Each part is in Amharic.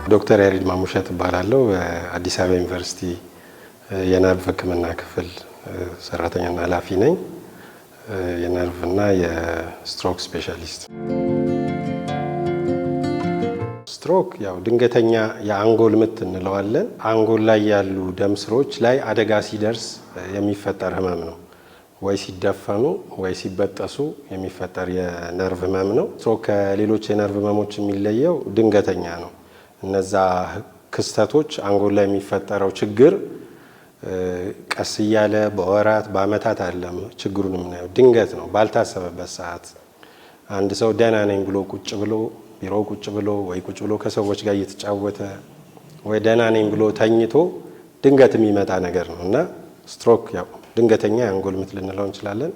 ዶክተር ያሬድ ማሙሸት እባላለሁ። አዲስ አበባ ዩኒቨርሲቲ የነርቭ ሕክምና ክፍል ሰራተኛና ኃላፊ ነኝ። የነርቭና የስትሮክ ስፔሻሊስት። ስትሮክ ያው ድንገተኛ የአንጎል ምት እንለዋለን። አንጎል ላይ ያሉ ደም ስሮች ላይ አደጋ ሲደርስ የሚፈጠር ህመም ነው። ወይ ሲደፈኑ ወይ ሲበጠሱ የሚፈጠር የነርቭ ህመም ነው። ስትሮክ ከሌሎች የነርቭ ህመሞች የሚለየው ድንገተኛ ነው። እነዛ ክስተቶች አንጎል ላይ የሚፈጠረው ችግር ቀስ እያለ በወራት በአመታት አይደለም ችግሩን የምናየው፣ ድንገት ነው። ባልታሰበበት ሰዓት አንድ ሰው ደህና ነኝ ብሎ ቁጭ ብሎ ቢሮ ቁጭ ብሎ ወይ ቁጭ ብሎ ከሰዎች ጋር እየተጫወተ ወይ ደህና ነኝ ብሎ ተኝቶ ድንገት የሚመጣ ነገር ነው እና ስትሮክ ያው ድንገተኛ የአንጎል ምት ልንለው እንችላለን።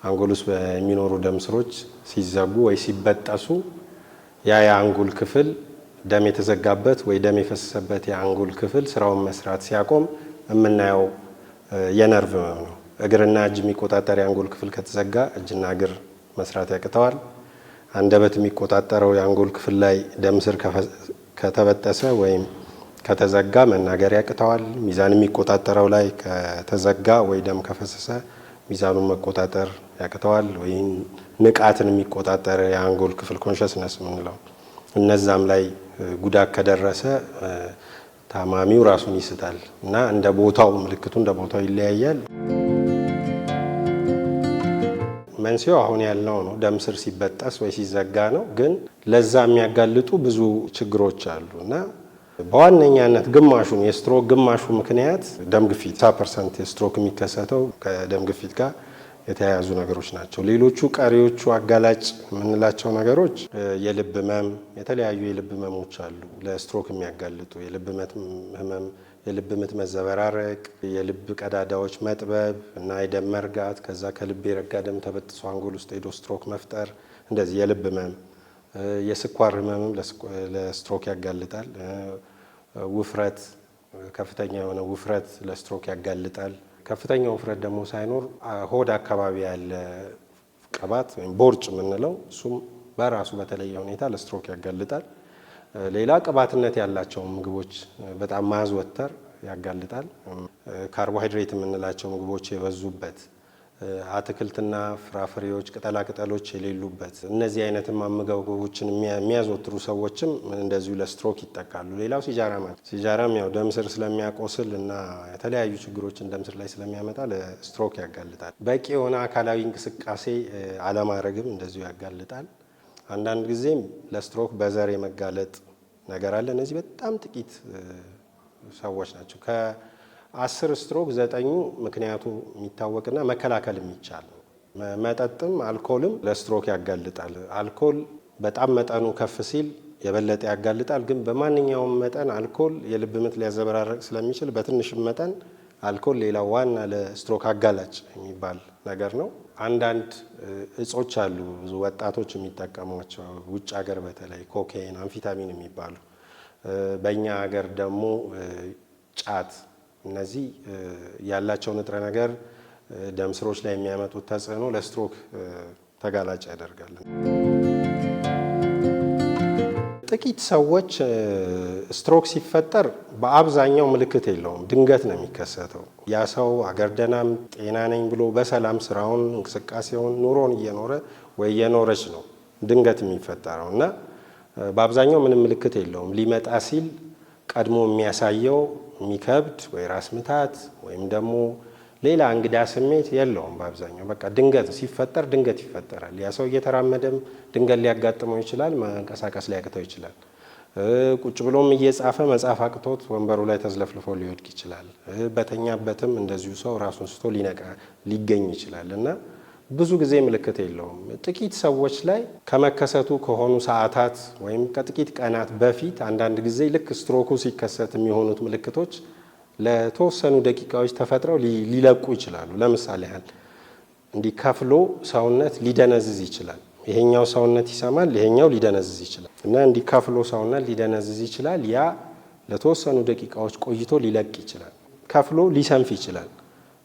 አንጎል ውስጥ የሚኖሩ ደም ስሮች ሲዘጉ ወይ ሲበጠሱ ያ የአንጎል ክፍል ደም የተዘጋበት ወይ ደም የፈሰሰበት የአንጎል ክፍል ስራውን መስራት ሲያቆም የምናየው የነርቭ ህመም ነው። እግርና እጅ የሚቆጣጠር የአንጎል ክፍል ከተዘጋ እጅና እግር መስራት ያቅተዋል። አንደበት የሚቆጣጠረው የአንጎል ክፍል ላይ ደም ስር ከተበጠሰ ወይም ከተዘጋ መናገር ያቅተዋል። ሚዛን የሚቆጣጠረው ላይ ከተዘጋ ወይ ደም ከፈሰሰ ሚዛኑን መቆጣጠር ያቅተዋል። ወይም ንቃትን የሚቆጣጠር የአንጎል ክፍል ኮንሽስነስ የምንለው እነዛም ላይ ጉዳት ከደረሰ ታማሚው ራሱን ይስታል እና እንደ ቦታው ምልክቱ እንደ ቦታው ይለያያል። መንስኤው አሁን ያልነው ነው፣ ደም ስር ሲበጠስ ወይ ሲዘጋ ነው። ግን ለዛ የሚያጋልጡ ብዙ ችግሮች አሉ እና በዋነኛነት ግማሹን የስትሮክ ግማሹ ምክንያት ደም ግፊት 60% የስትሮክ የሚከሰተው ከደም ግፊት ጋር የተያያዙ ነገሮች ናቸው። ሌሎቹ ቀሪዎቹ አጋላጭ የምንላቸው ነገሮች የልብ ህመም፣ የተለያዩ የልብ ህመሞች አሉ ለስትሮክ የሚያጋልጡ የልብ ህመም፣ የልብ ምት መዘበራረቅ፣ የልብ ቀዳዳዎች መጥበብ እና የደም መርጋት፣ ከዛ ከልብ የረጋ ደም ተበጥሶ አንጎል ውስጥ ሄዶ ስትሮክ መፍጠር፣ እንደዚህ የልብ ህመም። የስኳር ህመምም ለስትሮክ ያጋልጣል። ውፍረት፣ ከፍተኛ የሆነ ውፍረት ለስትሮክ ያጋልጣል። ከፍተኛ ውፍረት ደግሞ ሳይኖር ሆድ አካባቢ ያለ ቅባት ወይም ቦርጭ የምንለው እሱም በራሱ በተለየ ሁኔታ ለስትሮክ ያጋልጣል። ሌላ ቅባትነት ያላቸው ምግቦች በጣም ማዘወተር ያጋልጣል። ካርቦሃይድሬት የምንላቸው ምግቦች የበዙበት፣ አትክልትና ፍራፍሬዎች፣ ቅጠላቅጠሎች የሌሉበት እነዚህ አይነት ምግቦችን የሚያዘወትሩ ሰዎችም እንደዚሁ ለስትሮክ ይጠቃሉ። ሌላው ሲጃራ ማለት ሲጃራም ያው ደም ስር ስለሚያቆስል እና የተለያዩ ችግሮችን ደም ስር ላይ ስለሚያመጣ ለስትሮክ ያጋልጣል። በቂ የሆነ አካላዊ እንቅስቃሴ አለማድረግም እንደዚሁ ያጋልጣል። አንዳንድ ጊዜም ለስትሮክ በዘር የመጋለጥ ነገር አለ። እነዚህ በጣም ጥቂት ሰዎች ናቸው። ከ10 ስትሮክ 9 ምክንያቱ የሚታወቅና መከላከል የሚቻል ነው። መጠጥም አልኮልም ለስትሮክ ያጋልጣል። አልኮል በጣም መጠኑ ከፍ ሲል የበለጠ ያጋልጣል። ግን በማንኛውም መጠን አልኮል የልብ ምት ሊያዘበራረቅ ስለሚችል በትንሽም መጠን አልኮል ሌላው ዋና ለስትሮክ አጋላጭ የሚባል ነገር ነው። አንዳንድ እጾች አሉ ብዙ ወጣቶች የሚጠቀሟቸው ውጭ ሀገር በተለይ ኮኬን፣ አምፊታሚን የሚባሉ፣ በእኛ ሀገር ደግሞ ጫት። እነዚህ ያላቸው ንጥረ ነገር ደም ስሮች ላይ የሚያመጡት ተጽዕኖ ለስትሮክ ተጋላጭ ያደርጋል። ጥቂት ሰዎች ስትሮክ ሲፈጠር በአብዛኛው ምልክት የለውም፣ ድንገት ነው የሚከሰተው። ያ ሰው አገር ደህናም ጤና ነኝ ብሎ በሰላም ስራውን፣ እንቅስቃሴውን፣ ኑሮን እየኖረ ወይ እየኖረች ነው ድንገት የሚፈጠረው እና በአብዛኛው ምንም ምልክት የለውም። ሊመጣ ሲል ቀድሞ የሚያሳየው የሚከብድ ወይ ራስ ምታት ወይም ደግሞ ሌላ እንግዳ ስሜት የለውም። በአብዛኛው በቃ ድንገት ሲፈጠር ድንገት ይፈጠራል። ያ ሰው እየተራመደም ድንገት ሊያጋጥመው ይችላል፣ መንቀሳቀስ ሊያቅተው ይችላል። ቁጭ ብሎም እየጻፈ መጻፍ አቅቶት ወንበሩ ላይ ተዝለፍልፎ ሊወድቅ ይችላል። በተኛበትም እንደዚሁ ሰው ራሱን ስቶ ሊገኝ ይችላል እና ብዙ ጊዜ ምልክት የለውም። ጥቂት ሰዎች ላይ ከመከሰቱ ከሆኑ ሰዓታት ወይም ከጥቂት ቀናት በፊት አንዳንድ ጊዜ ልክ ስትሮኩ ሲከሰት የሚሆኑት ምልክቶች ለተወሰኑ ደቂቃዎች ተፈጥረው ሊለቁ ይችላሉ። ለምሳሌ ያህል እንዲህ ከፍሎ ሰውነት ሊደነዝዝ ይችላል። ይሄኛው ሰውነት ይሰማል፣ ይሄኛው ሊደነዝዝ ይችላል እና እንዲህ ከፍሎ ሰውነት ሊደነዝዝ ይችላል። ያ ለተወሰኑ ደቂቃዎች ቆይቶ ሊለቅ ይችላል። ከፍሎ ሊሰንፍ ይችላል።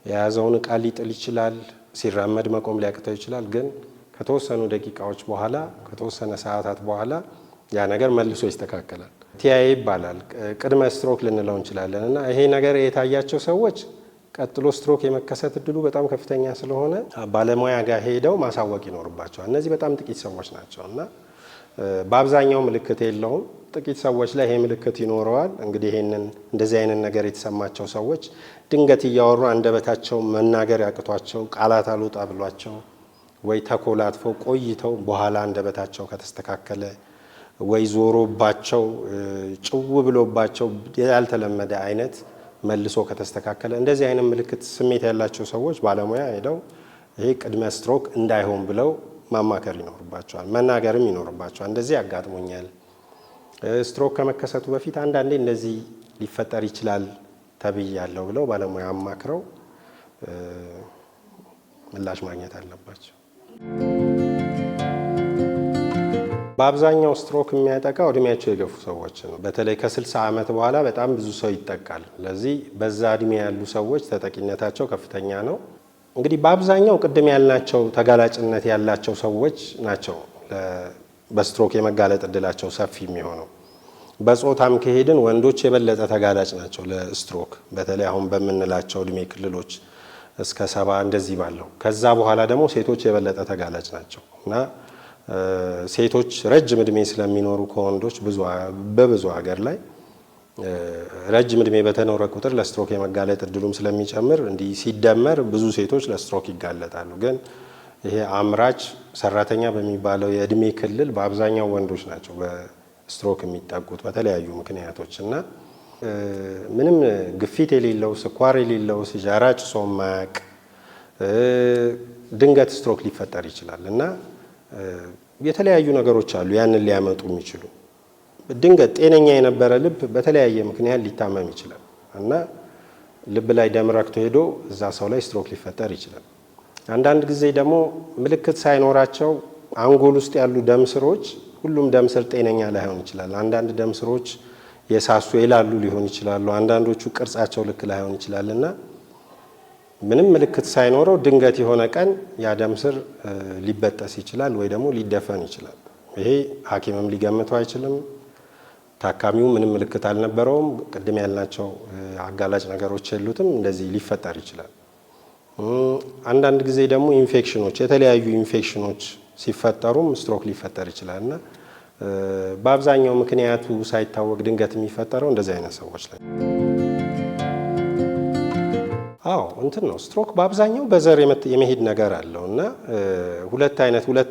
የያዘውን ዕቃ ሊጥል ይችላል። ሲራመድ መቆም ሊያቅተው ይችላል። ግን ከተወሰኑ ደቂቃዎች በኋላ ከተወሰነ ሰዓታት በኋላ ያ ነገር መልሶ ይስተካከላል። ቲአይ ይባላል ቅድመ ስትሮክ ልንለው እንችላለን። እና ይሄ ነገር የታያቸው ሰዎች ቀጥሎ ስትሮክ የመከሰት እድሉ በጣም ከፍተኛ ስለሆነ ባለሙያ ጋር ሄደው ማሳወቅ ይኖርባቸዋል። እነዚህ በጣም ጥቂት ሰዎች ናቸው እና በአብዛኛው ምልክት የለውም። ጥቂት ሰዎች ላይ ይሄ ምልክት ይኖረዋል። እንግዲህ ይሄንን እንደዚህ አይነት ነገር የተሰማቸው ሰዎች ድንገት እያወሩ አንደበታቸው መናገር ያቅቷቸው ቃላት አልወጣ ብሏቸው ወይ ተኮላትፈው ቆይተው በኋላ አንደበታቸው ከተስተካከለ ወይ ዞሮባቸው ጭው ብሎባቸው ያልተለመደ አይነት መልሶ ከተስተካከለ እንደዚህ አይነት ምልክት ስሜት ያላቸው ሰዎች ባለሙያ ሄደው ይሄ ቅድመ ስትሮክ እንዳይሆን ብለው ማማከር ይኖርባቸዋል፣ መናገርም ይኖርባቸዋል። እንደዚህ ያጋጥሞኛል፣ ስትሮክ ከመከሰቱ በፊት አንዳንዴ እንደዚህ ሊፈጠር ይችላል ተብያለሁ ብለው ባለሙያ አማክረው ምላሽ ማግኘት አለባቸው። በአብዛኛው ስትሮክ የሚያጠቃው እድሜያቸው የገፉ ሰዎች ነው። በተለይ ከ60 ዓመት በኋላ በጣም ብዙ ሰው ይጠቃል። ለዚህ በዛ እድሜ ያሉ ሰዎች ተጠቂነታቸው ከፍተኛ ነው። እንግዲህ በአብዛኛው ቅድም ያልናቸው ተጋላጭነት ያላቸው ሰዎች ናቸው በስትሮክ የመጋለጥ እድላቸው ሰፊ የሚሆነው። በጾታም ከሄድን ወንዶች የበለጠ ተጋላጭ ናቸው ለስትሮክ፣ በተለይ አሁን በምንላቸው እድሜ ክልሎች እስከ 70 እንደዚህ ባለው። ከዛ በኋላ ደግሞ ሴቶች የበለጠ ተጋላጭ ናቸው እና ሴቶች ረጅም እድሜ ስለሚኖሩ ከወንዶች በብዙ ሀገር ላይ ረጅም እድሜ በተኖረ ቁጥር ለስትሮክ የመጋለጥ እድሉም ስለሚጨምር እንዲህ ሲደመር ብዙ ሴቶች ለስትሮክ ይጋለጣሉ። ግን ይሄ አምራች ሰራተኛ በሚባለው የእድሜ ክልል በአብዛኛው ወንዶች ናቸው በስትሮክ የሚጠቁት በተለያዩ ምክንያቶች እና ምንም ግፊት የሌለው ስኳር የሌለው ሲጃራ ጭሶ የማያውቅ ድንገት ስትሮክ ሊፈጠር ይችላል እና የተለያዩ ነገሮች አሉ ያንን ሊያመጡ የሚችሉ። ድንገት ጤነኛ የነበረ ልብ በተለያየ ምክንያት ሊታመም ይችላል እና ልብ ላይ ደም ረክቶ ሄዶ እዛ ሰው ላይ ስትሮክ ሊፈጠር ይችላል። አንዳንድ ጊዜ ደግሞ ምልክት ሳይኖራቸው አንጎል ውስጥ ያሉ ደም ስሮች፣ ሁሉም ደም ስር ጤነኛ ላይሆን ይችላል። አንዳንድ ደም ስሮች የሳሱ የላሉ ሊሆን ይችላሉ። አንዳንዶቹ ቅርጻቸው ልክ ላይሆን ይችላል እና ምንም ምልክት ሳይኖረው ድንገት የሆነ ቀን ያ ደም ስር ሊበጠስ ይችላል ወይ ደግሞ ሊደፈን ይችላል። ይሄ ሐኪምም ሊገምተው አይችልም። ታካሚው ምንም ምልክት አልነበረውም፣ ቅድም ያልናቸው አጋላጭ ነገሮች የሉትም፣ እንደዚህ ሊፈጠር ይችላል። አንዳንድ ጊዜ ደግሞ ኢንፌክሽኖች፣ የተለያዩ ኢንፌክሽኖች ሲፈጠሩም ስትሮክ ሊፈጠር ይችላል እና በአብዛኛው ምክንያቱ ሳይታወቅ ድንገት የሚፈጠረው እንደዚህ አይነት ሰዎች ላይ። አዎ እንትን ነው ስትሮክ በአብዛኛው በዘር የመሄድ ነገር አለው እና ሁለት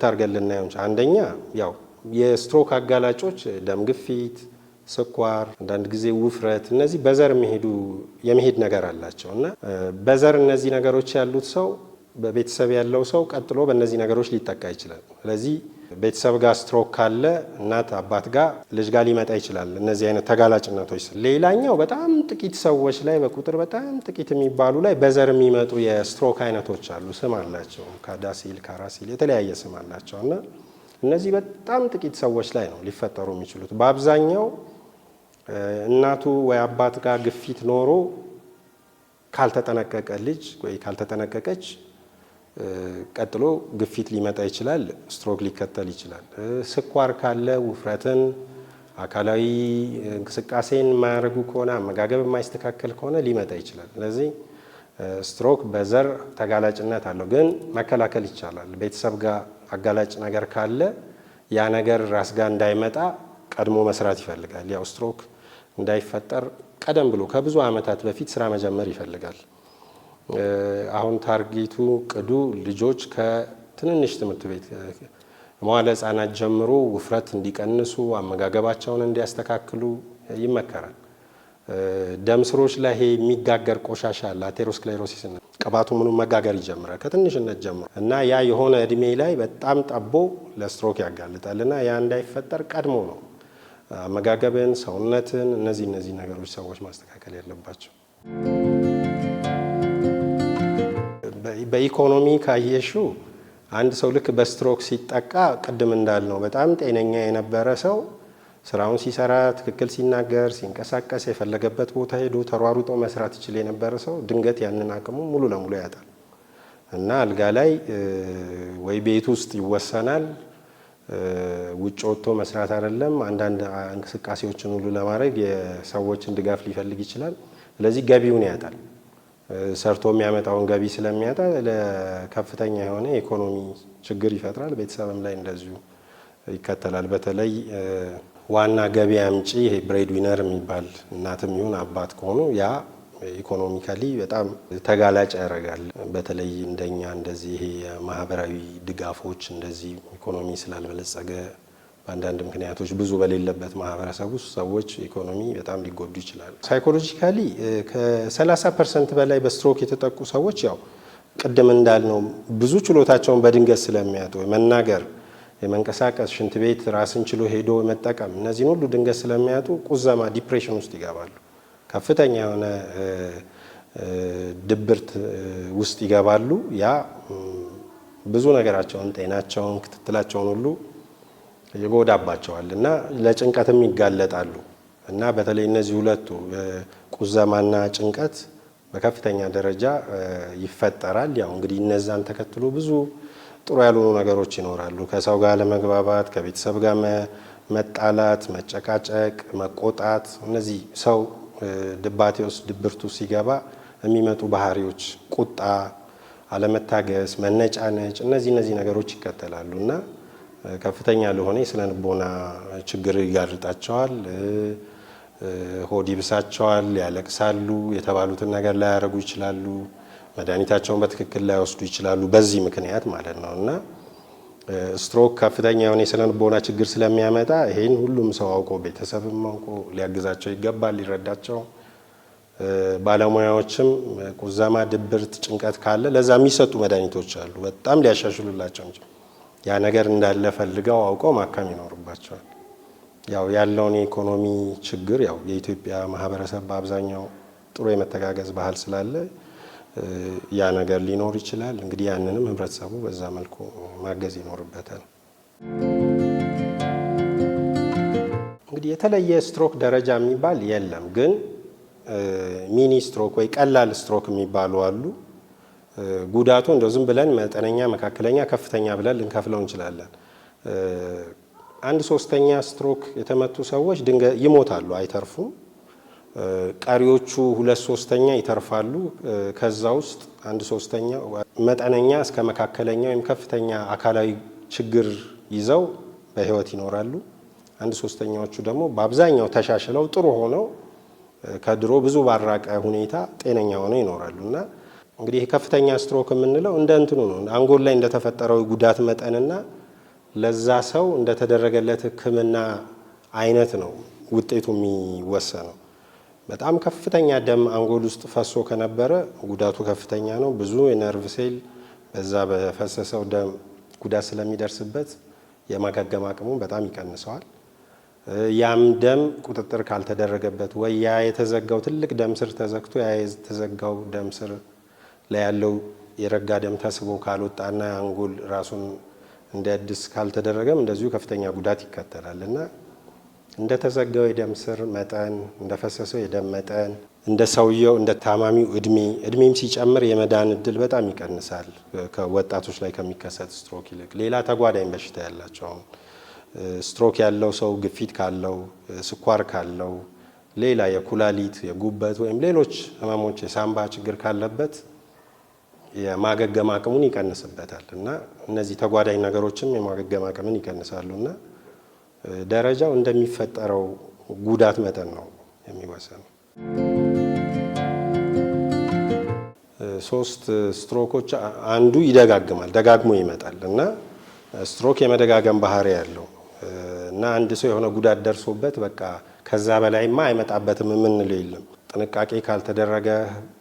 አድርገን ልናየው እንችላለን። አንደኛ ያው የስትሮክ አጋላጮች ደም ግፊት፣ ስኳር፣ አንዳንድ ጊዜ ውፍረት፣ እነዚህ በዘር የመሄድ ነገር አላቸው እና በዘር እነዚህ ነገሮች ያሉት ሰው በቤተሰብ ያለው ሰው ቀጥሎ በእነዚህ ነገሮች ሊጠቃ ይችላል። ስለዚህ ቤተሰብ ጋር ስትሮክ ካለ እናት አባት ጋር ልጅ ጋር ሊመጣ ይችላል። እነዚህ አይነት ተጋላጭነቶች። ሌላኛው በጣም ጥቂት ሰዎች ላይ በቁጥር በጣም ጥቂት የሚባሉ ላይ በዘር የሚመጡ የስትሮክ አይነቶች አሉ። ስም አላቸው፣ ካዳሲል፣ ካራሲል የተለያየ ስም አላቸው እና እነዚህ በጣም ጥቂት ሰዎች ላይ ነው ሊፈጠሩ የሚችሉት። በአብዛኛው እናቱ ወይ አባት ጋር ግፊት ኖሮ ካልተጠነቀቀ ልጅ ወይ ካልተጠነቀቀች ቀጥሎ ግፊት ሊመጣ ይችላል፣ ስትሮክ ሊከተል ይችላል። ስኳር ካለ ውፍረትን፣ አካላዊ እንቅስቃሴን የማያደርጉ ከሆነ አመጋገብ የማይስተካከል ከሆነ ሊመጣ ይችላል። ስለዚህ ስትሮክ በዘር ተጋላጭነት አለው፣ ግን መከላከል ይቻላል። ቤተሰብ ጋር አጋላጭ ነገር ካለ ያ ነገር ራስ ጋር እንዳይመጣ ቀድሞ መስራት ይፈልጋል። ያው ስትሮክ እንዳይፈጠር ቀደም ብሎ ከብዙ ዓመታት በፊት ስራ መጀመር ይፈልጋል። አሁን ታርጌቱ ቅዱ ልጆች ከትንንሽ ትምህርት ቤት መዋለ ሕፃናት ጀምሮ ውፍረት እንዲቀንሱ አመጋገባቸውን እንዲያስተካክሉ ይመከራል። ደም ስሮች ላይ ይሄ የሚጋገር ቆሻሻ አለ፣ አቴሮስክሌሮሲስ ነው። ቅባቱ ምኑ መጋገር ይጀምራል ከትንሽነት ጀምሮ እና ያ የሆነ እድሜ ላይ በጣም ጠቦ ለስትሮክ ያጋልጣል እና ያ እንዳይፈጠር ቀድሞ ነው አመጋገብን፣ ሰውነትን፣ እነዚህ ነገሮች ሰዎች ማስተካከል ያለባቸው። በኢኮኖሚ ካየሹ አንድ ሰው ልክ በስትሮክ ሲጠቃ ቅድም እንዳልነው በጣም ጤነኛ የነበረ ሰው ስራውን ሲሰራ ትክክል ሲናገር ሲንቀሳቀስ የፈለገበት ቦታ ሄዶ ተሯሩጦ መስራት ይችል የነበረ ሰው ድንገት ያንን አቅሙ ሙሉ ለሙሉ ያጣል እና አልጋ ላይ ወይ ቤት ውስጥ ይወሰናል ውጭ ወጥቶ መስራት አይደለም አንዳንድ እንቅስቃሴዎችን ሁሉ ለማድረግ የሰዎችን ድጋፍ ሊፈልግ ይችላል። ስለዚህ ገቢውን ያጣል። ሰርቶ የሚያመጣውን ገቢ ስለሚያጣ ለከፍተኛ የሆነ የኢኮኖሚ ችግር ይፈጥራል። ቤተሰብም ላይ እንደዚሁ ይከተላል። በተለይ ዋና ገቢ አምጪ ይሄ ብሬድ ዊነር የሚባል እናትም ይሁን አባት ከሆኑ ያ ኢኮኖሚካሊ በጣም ተጋላጭ ያደርጋል። በተለይ እንደኛ እንደዚህ ይሄ የማህበራዊ ድጋፎች እንደዚህ ኢኮኖሚ ስላልበለጸገ በአንዳንድ ምክንያቶች ብዙ በሌለበት ማህበረሰብ ውስጥ ሰዎች ኢኮኖሚ በጣም ሊጎዱ ይችላሉ። ሳይኮሎጂካሊ ከ30% በላይ በስትሮክ የተጠቁ ሰዎች ያው ቅድም እንዳልነው ብዙ ችሎታቸውን በድንገት ስለሚያጡ መናገር፣ የመንቀሳቀስ፣ ሽንት ቤት ራስን ችሎ ሄዶ መጠቀም እነዚህን ሁሉ ድንገት ስለሚያጡ ቁዘማ፣ ዲፕሬሽን ውስጥ ይገባሉ። ከፍተኛ የሆነ ድብርት ውስጥ ይገባሉ። ያ ብዙ ነገራቸውን፣ ጤናቸውን፣ ክትትላቸውን ሁሉ ይጎዳባቸዋል እና ለጭንቀትም ይጋለጣሉ እና በተለይ እነዚህ ሁለቱ ቁዘማና ጭንቀት በከፍተኛ ደረጃ ይፈጠራል። ያው እንግዲህ እነዛን ተከትሎ ብዙ ጥሩ ያልሆኑ ነገሮች ይኖራሉ። ከሰው ጋር ለመግባባት፣ ከቤተሰብ ጋር መጣላት፣ መጨቃጨቅ፣ መቆጣት እነዚህ ሰው ድባቴ ውስጥ ድብርቱ ሲገባ የሚመጡ ባህሪዎች ቁጣ፣ አለመታገስ፣ መነጫነጭ እነዚህ ነገሮች ይከተላሉ እና ከፍተኛ ለሆነ የስነ ልቦና ችግር ይጋርጣቸዋል። ሆድ ይብሳቸዋል፣ ያለቅሳሉ፣ የተባሉትን ነገር ላያደርጉ ይችላሉ፣ መድኃኒታቸውን በትክክል ላይወስዱ ይችላሉ። በዚህ ምክንያት ማለት ነው እና ስትሮክ ከፍተኛ የሆነ የስነ ልቦና ችግር ስለሚያመጣ ይሄን ሁሉም ሰው አውቆ ቤተሰብም አውቆ ሊያግዛቸው ይገባል፣ ሊረዳቸው። ባለሙያዎችም ቁዘማ፣ ድብርት፣ ጭንቀት ካለ ለዛ የሚሰጡ መድኃኒቶች አሉ በጣም ሊያሻሽሉላቸው እንጂ ያ ነገር እንዳለ ፈልገው አውቀው ማከም ይኖርባቸዋል። ያው ያለውን የኢኮኖሚ ችግር ያው የኢትዮጵያ ማህበረሰብ በአብዛኛው ጥሩ የመተጋገዝ ባህል ስላለ ያ ነገር ሊኖር ይችላል። እንግዲህ ያንንም ህብረተሰቡ በዛ መልኩ ማገዝ ይኖርበታል። እንግዲህ የተለየ ስትሮክ ደረጃ የሚባል የለም፣ ግን ሚኒ ስትሮክ ወይ ቀላል ስትሮክ የሚባሉ አሉ። ጉዳቱ እንደው ዝም ብለን መጠነኛ፣ መካከለኛ፣ ከፍተኛ ብለን ልንከፍለው እንችላለን። 1/3 ስትሮክ የተመቱ ሰዎች ድንገት ይሞታሉ፣ አይተርፉም። ቀሪዎቹ 2/3 ይተርፋሉ። ከዛ ውስጥ 1/3 መጠነኛ እስከ መካከለኛ ወይም ከፍተኛ አካላዊ ችግር ይዘው በህይወት ይኖራሉ። 1/3ዎቹ ደግሞ በአብዛኛው ተሻሽለው ጥሩ ሆነው ከድሮ ብዙ ባራቀ ሁኔታ ጤነኛ ሆነው ይኖራሉ እና እንግዲህ ከፍተኛ ስትሮክ የምንለው እንደ እንትኑ ነው። አንጎል ላይ እንደተፈጠረው ጉዳት መጠንና ለዛ ሰው እንደተደረገለት ሕክምና አይነት ነው ውጤቱ የሚወሰነው። በጣም ከፍተኛ ደም አንጎል ውስጥ ፈሶ ከነበረ ጉዳቱ ከፍተኛ ነው። ብዙ የነርቭ ሴል በዛ በፈሰሰው ደም ጉዳት ስለሚደርስበት የማገገም አቅሙ በጣም ይቀንሰዋል። ያም ደም ቁጥጥር ካልተደረገበት ወይ ያ የተዘጋው ትልቅ ደም ስር ተዘግቶ ያ የተዘጋው ደም ስር ላይ ያለው የረጋ ደም ተስቦ ካልወጣና አንጎል ራሱን እንዲያድስ ካልተደረገም እንደዚሁ ከፍተኛ ጉዳት ይከተላል እና እንደተዘጋው የደም ስር መጠን፣ እንደፈሰሰው የደም መጠን፣ እንደ ሰውየው እንደ ታማሚው እድሜም ሲጨምር የመዳን እድል በጣም ይቀንሳል። ከወጣቶች ላይ ከሚከሰት ስትሮክ ይልቅ ሌላ ተጓዳኝ በሽታ ያላቸው ስትሮክ ያለው ሰው ግፊት ካለው፣ ስኳር ካለው፣ ሌላ የኩላሊት የጉበት ወይም ሌሎች ህመሞች የሳምባ ችግር ካለበት የማገገም አቅሙን ይቀንስበታል እና እነዚህ ተጓዳኝ ነገሮችም የማገገም አቅምን ይቀንሳሉ እና ደረጃው እንደሚፈጠረው ጉዳት መጠን ነው የሚወሰነው። 3 ስትሮኮች አንዱ ይደጋግማል፣ ደጋግሞ ይመጣል እና ስትሮክ የመደጋገም ባህሪ ያለው እና አንድ ሰው የሆነ ጉዳት ደርሶበት በቃ ከዛ በላይማ አይመጣበትም የምንለው የለም። ጥንቃቄ ካልተደረገ፣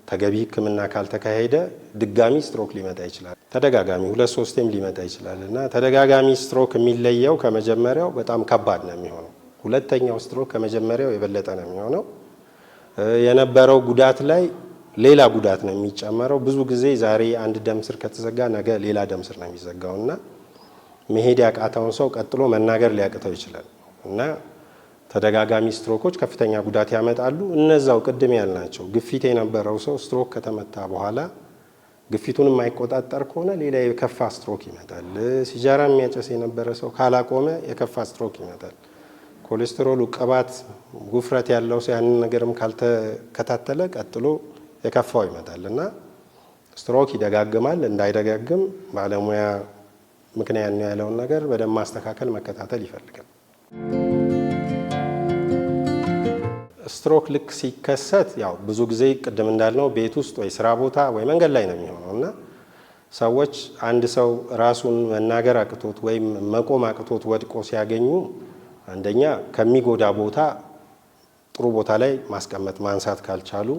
ተገቢ ሕክምና ካልተካሄደ ድጋሚ ስትሮክ ሊመጣ ይችላል። ተደጋጋሚ 2-3ም ሊመጣ ይችላል እና ተደጋጋሚ ስትሮክ የሚለየው ከመጀመሪያው በጣም ከባድ ነው የሚሆነው። ሁለተኛው ስትሮክ ከመጀመሪያው የበለጠ ነው የሚሆነው። የነበረው ጉዳት ላይ ሌላ ጉዳት ነው የሚጨመረው። ብዙ ጊዜ ዛሬ አንድ ደም ስር ከተዘጋ ነገ ሌላ ደም ስር ነው የሚዘጋው እና መሄድ ያቃተውን ሰው ቀጥሎ መናገር ሊያቅተው ይችላል እና ተደጋጋሚ ስትሮኮች ከፍተኛ ጉዳት ያመጣሉ። እነዛው ቅድም ያልናቸው ግፊት የነበረው ሰው ስትሮክ ከተመታ በኋላ ግፊቱን የማይቆጣጠር ከሆነ ሌላ የከፋ ስትሮክ ይመጣል። ሲጃራ የሚያጨስ የነበረ ሰው ካላቆመ የከፋ ስትሮክ ይመጣል። ኮሌስትሮሉ፣ ቅባት፣ ውፍረት ያለው ሰው ያንን ነገርም ካልተከታተለ ቀጥሎ የከፋው ይመጣል እና ስትሮክ ይደጋግማል። እንዳይደጋግም ባለሙያ ምክንያት ነው ያለውን ነገር በደንብ ማስተካከል መከታተል ይፈልጋል። ስትሮክ ልክ ሲከሰት ያው ብዙ ጊዜ ቅድም እንዳልነው ቤት ውስጥ ወይ ስራ ቦታ ወይ መንገድ ላይ ነው የሚሆነው እና ሰዎች አንድ ሰው ራሱን መናገር አቅቶት ወይም መቆም አቅቶት ወድቆ ሲያገኙ አንደኛ ከሚጎዳ ቦታ ጥሩ ቦታ ላይ ማስቀመጥ ማንሳት ካልቻሉ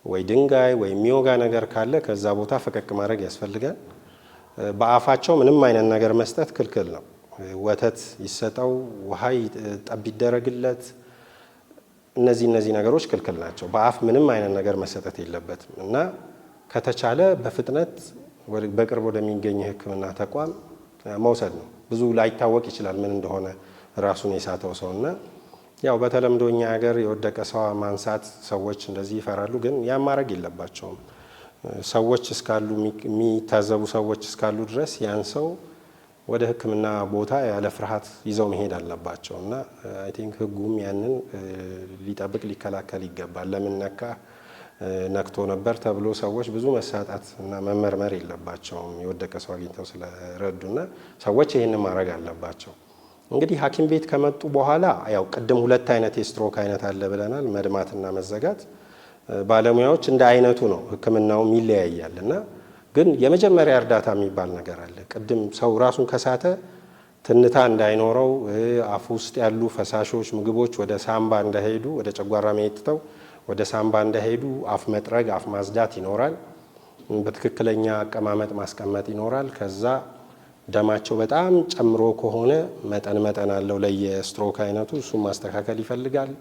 ወይ ድንጋይ ወይ የሚወጋ ነገር ካለ ከዛ ቦታ ፈቀቅ ማድረግ ያስፈልጋል። በአፋቸው ምንም አይነት ነገር መስጠት ክልክል ነው። ወተት ይሰጠው፣ ውሃ ጠብ ይደረግለት፣ እነዚህ ነገሮች ክልክል ናቸው። በአፍ ምንም አይነት ነገር መሰጠት የለበትም እና ከተቻለ በፍጥነት በቅርብ ወደሚገኝ ሕክምና ተቋም መውሰድ ነው። ብዙ ላይታወቅ ይችላል ምን እንደሆነ ራሱን የሳተው ሰውና ያው በተለምዶ እኛ ሀገር የወደቀ ሰው ማንሳት ሰዎች እንደዚህ ይፈራሉ፣ ግን ያን ማድረግ የለባቸውም። ሰዎች እስካሉ የሚታዘቡ ሰዎች እስካሉ ድረስ ያን ሰው ወደ ሕክምና ቦታ ያለ ፍርሃት ይዘው መሄድ አለባቸው እና አይ ቲንክ ህጉም ያንን ሊጠብቅ ሊከላከል ይገባል። ለምን ነክቶ ነበር ተብሎ ሰዎች ብዙ መሳጣት እና መመርመር የለባቸውም። የወደቀ ሰው አግኝተው ስለረዱና ሰዎች ይህንን ማድረግ አለባቸው። እንግዲህ ሐኪም ቤት ከመጡ በኋላ ያው ቅድም ሁለት አይነት የስትሮክ አይነት አለ ብለናል፣ መድማትና መዘጋት። ባለሙያዎች እንደ አይነቱ ነው ህክምናውም ይለያያል እና ግን የመጀመሪያ እርዳታ የሚባል ነገር አለ። ቅድም ሰው ራሱን ከሳተ ትንታ እንዳይኖረው አፍ ውስጥ ያሉ ፈሳሾች፣ ምግቦች ወደ ሳምባ እንዳይሄዱ ወደ ጨጓራ መሄድተው ወደ ሳምባ እንዳይሄዱ አፍ መጥረግ፣ አፍ ማጽዳት ይኖራል። በትክክለኛ አቀማመጥ ማስቀመጥ ይኖራል። ከዛ ደማቸው በጣም ጨምሮ ከሆነ መጠን አለው ለየስትሮክ አይነቱ፣ እሱም ማስተካከል ይፈልጋል።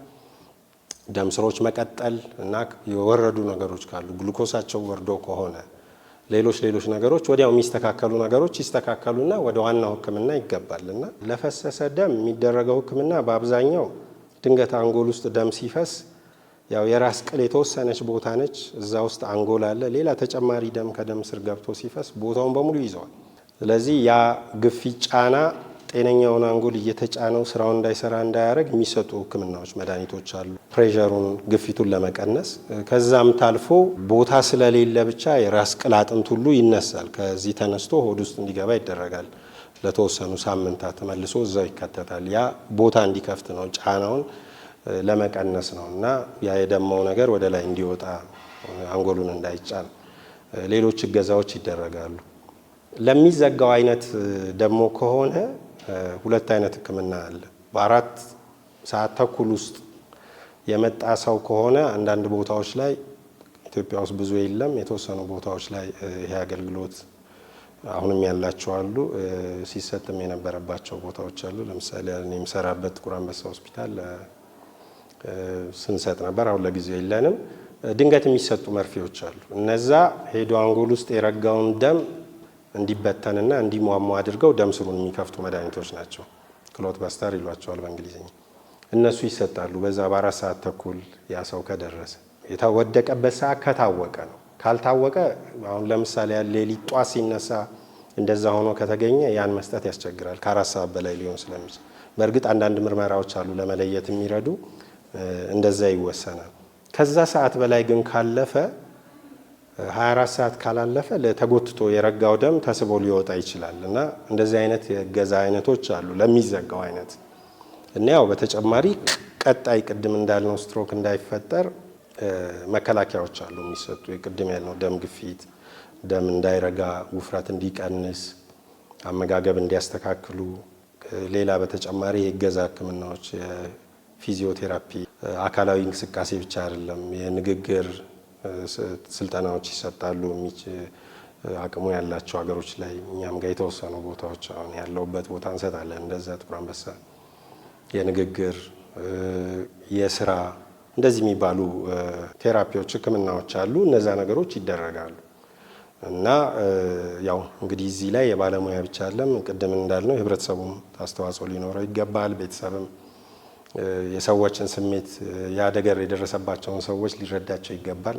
ደም ስሮች መቀጠል እና የወረዱ ነገሮች ካሉ ግሉኮሳቸው ወርዶ ከሆነ ሌሎች ነገሮች ወዲያው የሚስተካከሉ ነገሮች ይስተካከሉና ወደ ዋናው ህክምና ይገባልና ለፈሰሰ ደም የሚደረገው ህክምና በአብዛኛው ድንገት አንጎል ውስጥ ደም ሲፈስ ያው የራስ ቅል የተወሰነች ቦታ ነች፣ እዛ ውስጥ አንጎል አለ። ሌላ ተጨማሪ ደም ከደም ስር ገብቶ ሲፈስ ቦታውን በሙሉ ይዘዋል። ስለዚህ ያ ግፊት ጫና ጤነኛውን አንጎል እየተጫነው ስራውን እንዳይሰራ እንዳያደርግ የሚሰጡ ህክምናዎች፣ መድኃኒቶች አሉ ፕሬሸሩን ግፊቱን ለመቀነስ። ከዛም ታልፎ ቦታ ስለሌለ ብቻ የራስ ቅል አጥንት ሁሉ ይነሳል። ከዚህ ተነስቶ ሆድ ውስጥ እንዲገባ ይደረጋል። ለተወሰኑ ሳምንታት ተመልሶ እዛው ይከተታል። ያ ቦታ እንዲከፍት ነው፣ ጫናውን ለመቀነስ ነው እና ያ የደማው ነገር ወደ ላይ እንዲወጣ አንጎሉን እንዳይጫን ሌሎች እገዛዎች ይደረጋሉ። ለሚዘጋው አይነት ደግሞ ከሆነ ሁለት አይነት ህክምና አለ። በ4 ሰዓት ተኩል ውስጥ የመጣ ሰው ከሆነ አንዳንድ ቦታዎች ላይ ኢትዮጵያ ውስጥ ብዙ የለም፣ የተወሰኑ ቦታዎች ላይ ይሄ አገልግሎት አሁንም ያላቸው አሉ። ሲሰጥም የነበረባቸው ቦታዎች አሉ። ለምሳሌ እኔ የምሰራበት ጥቁር አንበሳ ሆስፒታል ስንሰጥ ነበር። አሁን ለጊዜው የለንም። ድንገት የሚሰጡ መርፌዎች አሉ። እነዛ ሄዶ አንጎል ውስጥ የረጋውን ደም እንዲበተንና እንዲሟሟ አድርገው ደም ስሩን የሚከፍቱ መድኃኒቶች ናቸው። ክሎት ባስተር ይሏቸዋል በእንግሊዝኛ። እነሱ ይሰጣሉ። በዛ በ4 ሰዓት ተኩል ያ ሰው ከደረሰ የተወደቀበት ሰዓት ከታወቀ ነው። ካልታወቀ አሁን ለምሳሌ ሌሊት ጧት ሲነሳ እንደዛ ሆኖ ከተገኘ ያን መስጠት ያስቸግራል። ከ4 ሰዓት በላይ ሊሆን ስለሚችል በእርግጥ አንዳንድ ምርመራዎች አሉ ለመለየት የሚረዱ፣ እንደዛ ይወሰናል። ከዛ ሰዓት በላይ ግን ካለፈ 24 ሰዓት ካላለፈ ለተጎትቶ የረጋው ደም ተስቦ ሊወጣ ይችላል እና እንደዚህ አይነት የገዛ አይነቶች አሉ ለሚዘጋው አይነት እና ያው በተጨማሪ ቀጣይ ቅድም እንዳልነው ስትሮክ እንዳይፈጠር መከላከያዎች አሉ የሚሰጡ። የቅድም ያልነው ደም ግፊት፣ ደም እንዳይረጋ፣ ውፍረት እንዲቀንስ፣ አመጋገብ እንዲያስተካክሉ፣ ሌላ በተጨማሪ የገዛ ህክምናዎች የፊዚዮቴራፒ፣ አካላዊ እንቅስቃሴ ብቻ አይደለም የንግግር ስልጠናዎች ይሰጣሉ። አቅሙ ያላቸው ሀገሮች ላይ እኛም ጋር የተወሰኑ ቦታዎች አሁን ያለውበት ቦታ እንሰጣለን። እንደዛ ጥቁር አንበሳ የንግግር የስራ እንደዚህ የሚባሉ ቴራፒዎች ህክምናዎች አሉ። እነዛ ነገሮች ይደረጋሉ እና ያው እንግዲህ እዚህ ላይ የባለሙያ ብቻ አይደለም፣ ቅድም እንዳልነው የህብረተሰቡም አስተዋጽኦ ሊኖረው ይገባል። ቤተሰብም የሰዎችን ስሜት ያደገር የደረሰባቸውን ሰዎች ሊረዳቸው ይገባል።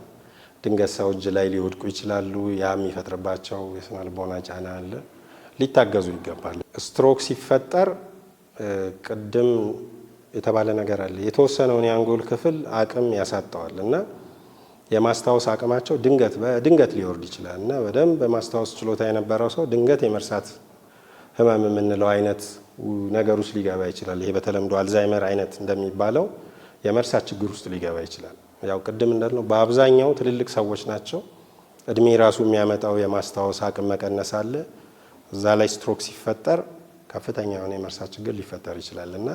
ድንገት ሰው እጅ ላይ ሊወድቁ ይችላሉ። ያ የሚፈጥርባቸው የስነ ልቦና ጫና አለ፣ ሊታገዙ ይገባል። ስትሮክ ሲፈጠር ቅድም የተባለ ነገር አለ። የተወሰነውን የአንጎል ክፍል አቅም ያሳጣዋል እና የማስታወስ አቅማቸው በድንገት ሊወርድ ይችላል እና በደንብ በማስታወስ ችሎታ የነበረው ሰው ድንገት የመርሳት ህመም የምንለው አይነት ነገር ውስጥ ሊገባ ይችላል። ይሄ በተለምዶ አልዛይመር አይነት እንደሚባለው የመርሳት ችግር ውስጥ ሊገባ ይችላል። ያው ቅድም እንዳልነው በአብዛኛው ትልልቅ ሰዎች ናቸው። እድሜ ራሱ የሚያመጣው የማስታወስ አቅም መቀነስ አለ። እዛ ላይ ስትሮክ ሲፈጠር ከፍተኛ የሆነ የመርሳት ችግር ሊፈጠር ይችላል እና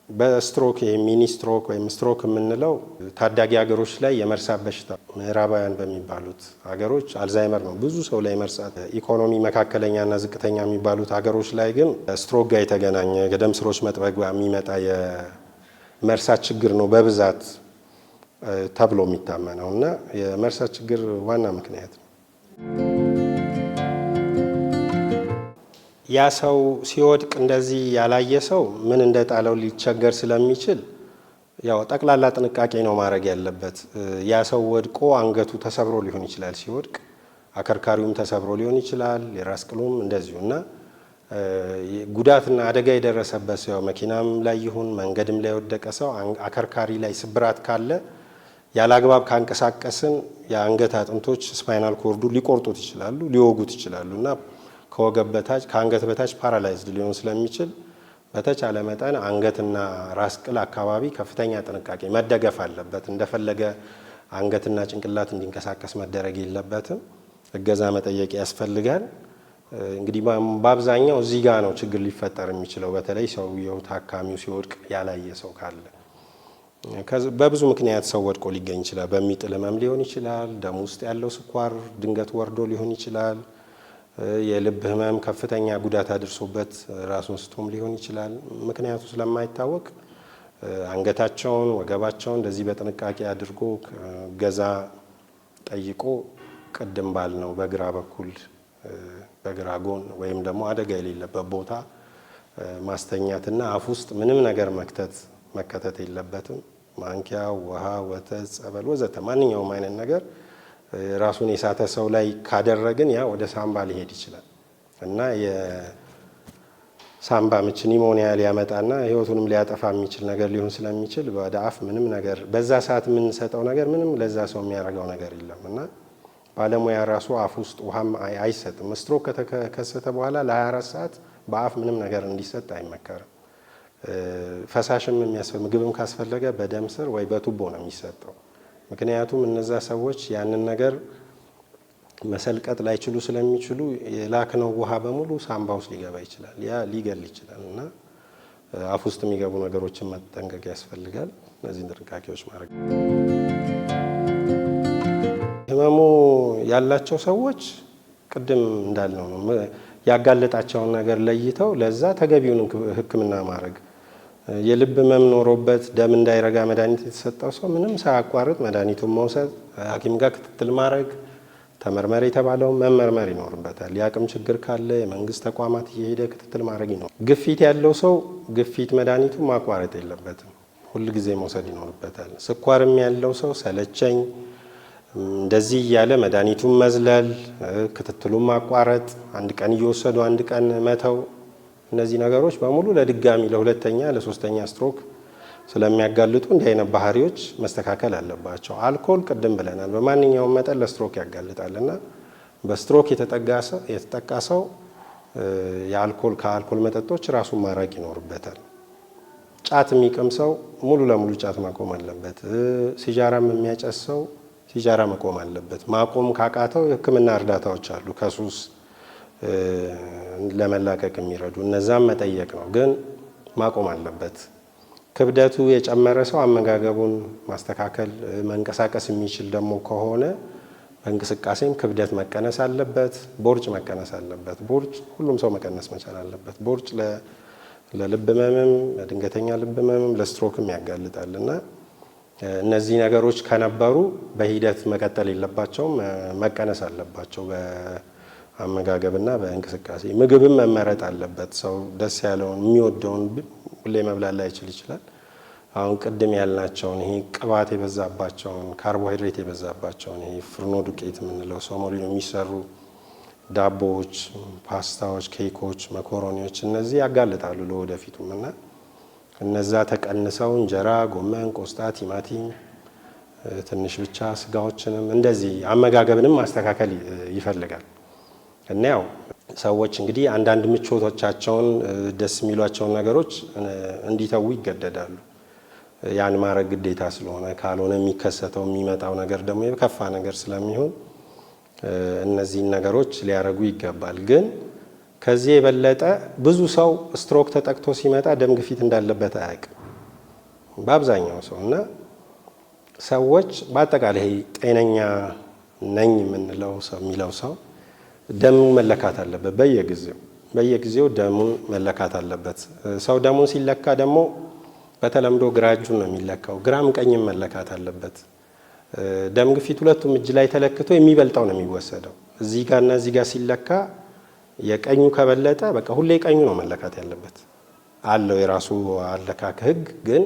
በስትሮክ ሚኒ ስትሮክ ወይም ስትሮክ የምንለው ታዳጊ ሀገሮች ላይ የመርሳት በሽታ ምዕራባውያን በሚባሉት ሀገሮች አልዛይመር ነው ብዙ ሰው ላይ መርሳት። ኢኮኖሚ መካከለኛና ዝቅተኛ የሚባሉት ሀገሮች ላይ ግን ስትሮክ ጋር የተገናኘ የደም ስሮች መጥበቅ የሚመጣ የመርሳት ችግር ነው በብዛት ተብሎ የሚታመነው እና የመርሳት ችግር ዋና ምክንያት ነው። ያ ሰው ሲወድቅ እንደዚህ ያላየ ሰው ምን እንደጣለው ሊቸገር ስለሚችል ያው ጠቅላላ ጥንቃቄ ነው ማድረግ ያለበት። ያ ሰው ወድቆ አንገቱ ተሰብሮ ሊሆን ይችላል ሲወድቅ፣ አከርካሪውም ተሰብሮ ሊሆን ይችላል፣ የራስ ቅሉም እንደዚሁ እና ጉዳትና አደጋ የደረሰበት ሰው መኪናም ላይ ይሁን መንገድም ላይ የወደቀ ሰው አከርካሪ ላይ ስብራት ካለ ያላግባብ ካንቀሳቀስን የአንገት አጥንቶች ስፓይናል ኮርዱ ሊቆርጡት ይችላሉ፣ ሊወጉት ይችላሉ እና ከወገብ በታች ከአንገት በታች ፓራላይዝድ ሊሆን ስለሚችል በተቻለ መጠን አንገትና ራስ ቅል አካባቢ ከፍተኛ ጥንቃቄ መደገፍ አለበት። እንደፈለገ አንገትና ጭንቅላት እንዲንቀሳቀስ መደረግ የለበትም። እገዛ መጠየቅ ያስፈልጋል። እንግዲህ በአብዛኛው እዚህ ጋር ነው ችግር ሊፈጠር የሚችለው። በተለይ ሰውየው ታካሚው ሲወድቅ ያላየ ሰው ካለ በብዙ ምክንያት ሰው ወድቆ ሊገኝ ይችላል። በሚጥል ህመም ሊሆን ይችላል። ደም ውስጥ ያለው ስኳር ድንገት ወርዶ ሊሆን ይችላል። የልብ ህመም ከፍተኛ ጉዳት አድርሶበት ራሱን ስቶም ሊሆን ይችላል። ምክንያቱ ስለማይታወቅ አንገታቸውን፣ ወገባቸውን እንደዚህ በጥንቃቄ አድርጎ ገዛ ጠይቆ ቅድም ባልነው በግራ በኩል በግራ ጎን ወይም ደግሞ አደጋ የሌለበት ቦታ ማስተኛትና አፍ ውስጥ ምንም ነገር መከተት የለበትም። ማንኪያ፣ ውሃ፣ ወተት፣ ጸበል ወዘተ ማንኛውም አይነት ነገር ራሱን የሳተ ሰው ላይ ካደረግን ያ ወደ ሳምባ ሊሄድ ይችላል እና የሳምባ ምች ኒሞኒያ ሊያመጣና ህይወቱንም ሊያጠፋ የሚችል ነገር ሊሆን ስለሚችል ወደ አፍ ምንም ነገር በዛ ሰዓት የምንሰጠው ነገር ምንም ለዛ ሰው የሚያደርገው ነገር የለም እና ባለሙያ ራሱ አፍ ውስጥ ውሃም አይሰጥም። ስትሮክ ከተከሰተ በኋላ ለ24 ሰዓት በአፍ ምንም ነገር እንዲሰጥ አይመከርም። ፈሳሽም የሚያስፈልግ ምግብም ካስፈለገ በደም ስር ወይ በቱቦ ነው የሚሰጠው። ምክንያቱም እነዛ ሰዎች ያንን ነገር መሰልቀጥ ላይችሉ ስለሚችሉ የላክነው ውሃ በሙሉ ሳምባ ውስጥ ሊገባ ይችላል። ያ ሊገል ይችላል እና አፍ ውስጥ የሚገቡ ነገሮችን መጠንቀቅ ያስፈልጋል። እነዚህን ጥንቃቄዎች ማድረግ ህመሙ ያላቸው ሰዎች ቅድም እንዳልነው ነው ያጋለጣቸውን ነገር ለይተው ለዛ ተገቢውን ሕክምና ማድረግ። የልብ ህመም ኖሮበት ደም እንዳይረጋ መድኃኒት የተሰጠው ሰው ምንም ሳያቋርጥ መድኃኒቱን መውሰድ፣ ሐኪም ጋር ክትትል ማድረግ፣ ተመርመር የተባለው መመርመር ይኖርበታል። የአቅም ችግር ካለ የመንግስት ተቋማት እየሄደ ክትትል ማድረግ ይኖር። ግፊት ያለው ሰው ግፊት መድኃኒቱን ማቋረጥ የለበትም፣ ሁል ጊዜ መውሰድ ይኖርበታል። ስኳርም ያለው ሰው ሰለቸኝ እንደዚህ እያለ መድኃኒቱን መዝለል፣ ክትትሉን ማቋረጥ፣ አንድ ቀን እየወሰዱ አንድ ቀን መተው፣ እነዚህ ነገሮች በሙሉ ለድጋሚ ለሁለተኛ ለሶስተኛ ስትሮክ ስለሚያጋልጡ እንዲህ አይነት ባህሪዎች መስተካከል አለባቸው። አልኮል ቅድም ብለናል በማንኛውም መጠን ለስትሮክ ያጋልጣልና በስትሮክ የተጠቃ ሰው ከአልኮል መጠጦች ራሱን ማራቅ ይኖርበታል። ጫት የሚቅም ሰው ሙሉ ለሙሉ ጫት ማቆም አለበት። ሲጃራም የሚያጨስ ሰው ሲጃራ መቆም አለበት። ማቆም ካቃተው የሕክምና እርዳታዎች አሉ ከሱስ ለመላቀቅ የሚረዱ እነዛም መጠየቅ ነው፣ ግን ማቆም አለበት። ክብደቱ የጨመረ ሰው አመጋገቡን ማስተካከል፣ መንቀሳቀስ የሚችል ደግሞ ከሆነ በእንቅስቃሴም ክብደት መቀነስ አለበት፣ ቦርጭ መቀነስ አለበት። ቦርጭ ሁሉም ሰው መቀነስ መቻል አለበት። ቦርጭ ለልብ ህመምም ለድንገተኛ ልብ ህመምም ለስትሮክም ያጋልጣልና እነዚህ ነገሮች ከነበሩ በሂደት መቀጠል የለባቸውም፣ መቀነስ አለባቸው። በአመጋገብና በእንቅስቃሴ ምግብም መመረጥ አለበት። ሰው ደስ ያለውን የሚወደውን ሁሌ መብላት ላይችል ይችላል። አሁን ቅድም ያልናቸውን ይሄ ቅባት የበዛባቸውን ካርቦሃይድሬት የበዛባቸውን ይሄ ፍርኖ ዱቄት የምንለው ሶሞሊኖ የሚሰሩ ዳቦዎች፣ ፓስታዎች፣ ኬኮች፣ መኮሮኒዎች እነዚህ ያጋልጣሉ ለወደፊቱም እና እነዛ ተቀንሰው እንጀራ፣ ጎመን፣ ቆስጣ፣ ቲማቲም ትንሽ ብቻ ስጋዎችንም እንደዚህ አመጋገብንም ማስተካከል ይፈልጋል እና ያው ሰዎች እንግዲህ አንዳንድ ምቾቶቻቸውን ደስ የሚሏቸውን ነገሮች እንዲተዉ ይገደዳሉ። ያን ማድረግ ግዴታ ስለሆነ ካልሆነ የሚከሰተው የሚመጣው ነገር ደግሞ የከፋ ነገር ስለሚሆን እነዚህን ነገሮች ሊያረጉ ይገባል። ግን ከዚህ የበለጠ ብዙ ሰው ስትሮክ ተጠቅቶ ሲመጣ ደም ግፊት እንዳለበት አያውቅም በአብዛኛው ሰው እና ሰዎች በአጠቃላይ ጤነኛ ነኝ የምንለው ሰው የሚለው ሰው ደሙ መለካት አለበት። በየጊዜው ደሙን መለካት አለበት። ሰው ደሙን ሲለካ ደግሞ በተለምዶ ግራ እጁን ነው የሚለካው። ግራም ቀኝም መለካት አለበት። ደም ግፊት ሁለቱም እጅ ላይ ተለክቶ የሚበልጠው ነው የሚወሰደው። እዚህ ጋርና እዚህ ጋር ሲለካ የቀኙ ከበለጠ በቃ ሁሌ ቀኙ ነው መለካት ያለበት አለው የራሱ አለካክ ህግ። ግን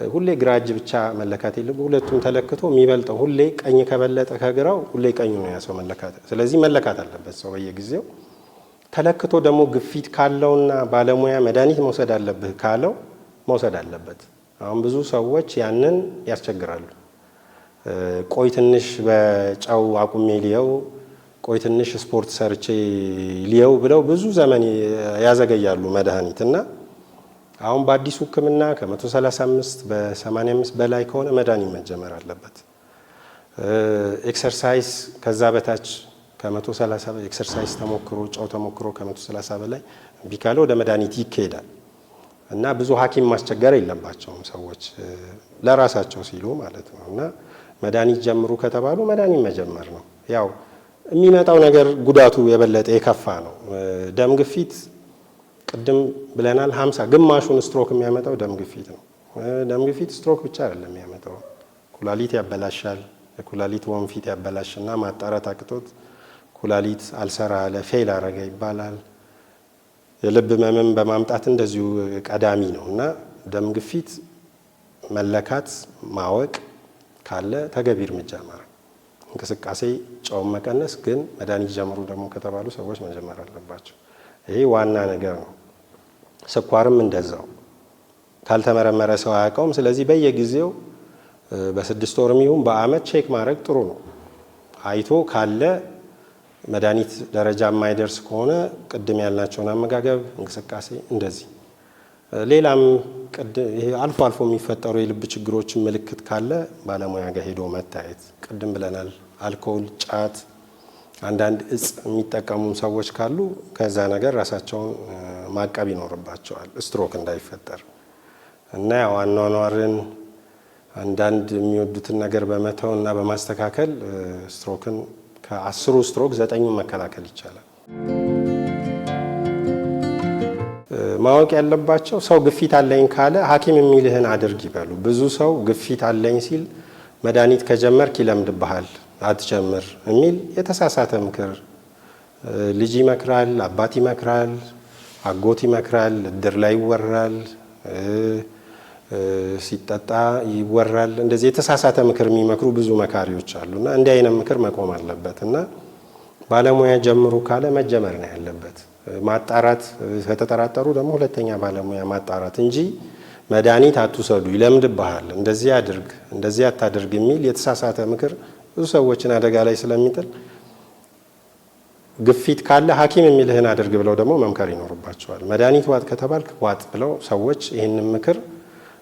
ሁሌ ግራ እጅ ብቻ መለካት የለም። ሁለቱም ተለክቶ የሚበልጠው ሁሌ ቀኝ ከበለጠ ከግራው ሁሌ ቀኙ ነው ያሰው መለካት። ስለዚህ መለካት አለበት ሰው በየጊዜው ተለክቶ ደግሞ ግፊት ካለውና ባለሙያ መድኃኒት መውሰድ አለብህ ካለው መውሰድ አለበት። አሁን ብዙ ሰዎች ያንን ያስቸግራሉ። ቆይ ትንሽ በጨው አቁሜ ሊየው፣ ቆይ ትንሽ ስፖርት ሰርቼ ሊየው ብለው ብዙ ዘመን ያዘገያሉ መድኃኒት እና አሁን በአዲሱ ሕክምና ከ135 በ85 በላይ ከሆነ መድኃኒት መጀመር አለበት። ኤክሰርሳይዝ ከዛ በታች ከ130 ኤክሰርሳይዝ ተሞክሮ ጨው ተሞክሮ ከ130 በላይ ቢካለ ወደ መድኃኒት ይካሄዳል እና ብዙ ሐኪም ማስቸገር የለባቸውም ሰዎች ለራሳቸው ሲሉ ማለት ነው። እና መድኃኒት ጀምሩ ከተባሉ መድኃኒት መጀመር ነው። ያው የሚመጣው ነገር ጉዳቱ የበለጠ የከፋ ነው። ደም ግፊት ቅድም ብለናል 50 ግማሹን ስትሮክ የሚያመጣው ደም ግፊት ነው። ደም ግፊት ስትሮክ ብቻ አይደለም የሚያመጣው፣ ኩላሊት ያበላሻል። የኩላሊት ወንፊት ያበላሽና ማጣራት አቅቶት ኩላሊት አልሰራ አለ ፌል አረገ ይባላል። የልብ ህመምን በማምጣት እንደዚሁ ቀዳሚ ነው እና ደም ግፊት መለካት ማወቅ ካለ ተገቢ እርምጃ ማድረግ፣ እንቅስቃሴ፣ ጨውን መቀነስ። ግን መድኃኒት ጀምሩ ደግሞ ከተባሉ ሰዎች መጀመር አለባቸው። ይሄ ዋና ነገር ነው። ስኳርም እንደዛው ካልተመረመረ ሰው አያውቀውም። ስለዚህ በየጊዜው በ6 ወርም ይሁን በአመት ቼክ ማድረግ ጥሩ ነው። አይቶ ካለ መድኃኒት ደረጃ የማይደርስ ከሆነ ቅድም ያልናቸውን አመጋገብ፣ እንቅስቃሴ እንደዚህ ሌላም ይሄ አልፎ አልፎ የሚፈጠሩ የልብ ችግሮችን ምልክት ካለ ባለሙያ ጋር ሄዶ መታየት። ቅድም ብለናል አልኮል፣ ጫት፣ አንዳንድ እጽ የሚጠቀሙ ሰዎች ካሉ ከዛ ነገር ራሳቸውን ማቀብ ይኖርባቸዋል ስትሮክ እንዳይፈጠር እና ያው አኗኗርን አንዳንድ የሚወዱትን ነገር በመተው እና በማስተካከል ስትሮክን ከ10 ስትሮክ 9ን መከላከል ይቻላል። ማወቅ ያለባቸው ሰው ግፊት አለኝ ካለ ሐኪም የሚልህን አድርግ ይበሉ። ብዙ ሰው ግፊት አለኝ ሲል መድኃኒት ከጀመርክ ይለምድብሃል አትጀምር የሚል የተሳሳተ ምክር ልጅ ይመክራል፣ አባት ይመክራል፣ አጎት ይመክራል፣ እድር ላይ ይወራል፣ ሲጠጣ ይወራል። እንደዚህ የተሳሳተ ምክር የሚመክሩ ብዙ መካሪዎች አሉና እንዲህ አይነት ምክር መቆም አለበት እና ባለሙያ ጀምሩ ካለ መጀመር ነው ያለበት። ማጣራት ከተጠራጠሩ ደግሞ ሁለተኛ ባለሙያ ማጣራት እንጂ መድኃኒት አትውሰዱ ይለምድብሃል፣ እንደዚህ አድርግ እንደዚህ አታድርግ የሚል የተሳሳተ ምክር ብዙ ሰዎችን አደጋ ላይ ስለሚጥል ግፊት ካለ ሐኪም የሚልህን አድርግ ብለው ደግሞ መምከር ይኖርባቸዋል። መድኃኒት ዋጥ ከተባልክ ዋጥ ብለው ሰዎች ይህንን ምክር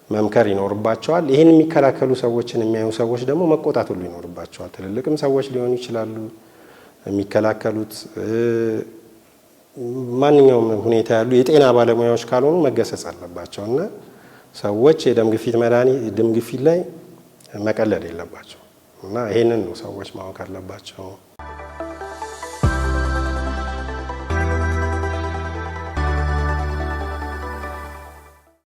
መምከር ይኖርባቸዋል። ይህን የሚከላከሉ ሰዎችን የሚያዩ ሰዎች ደግሞ መቆጣት ሁሉ ይኖርባቸዋል። ትልልቅም ሰዎች ሊሆኑ ይችላሉ የሚከላከሉት። ማንኛውም ሁኔታ ያሉ የጤና ባለሙያዎች ካልሆኑ መገሰጽ አለባቸው እና ሰዎች የደም ግፊት መድኃኒት ደም ግፊት ላይ መቀለድ የለባቸው እና ይሄንን ነው ሰዎች ማወቅ አለባቸው።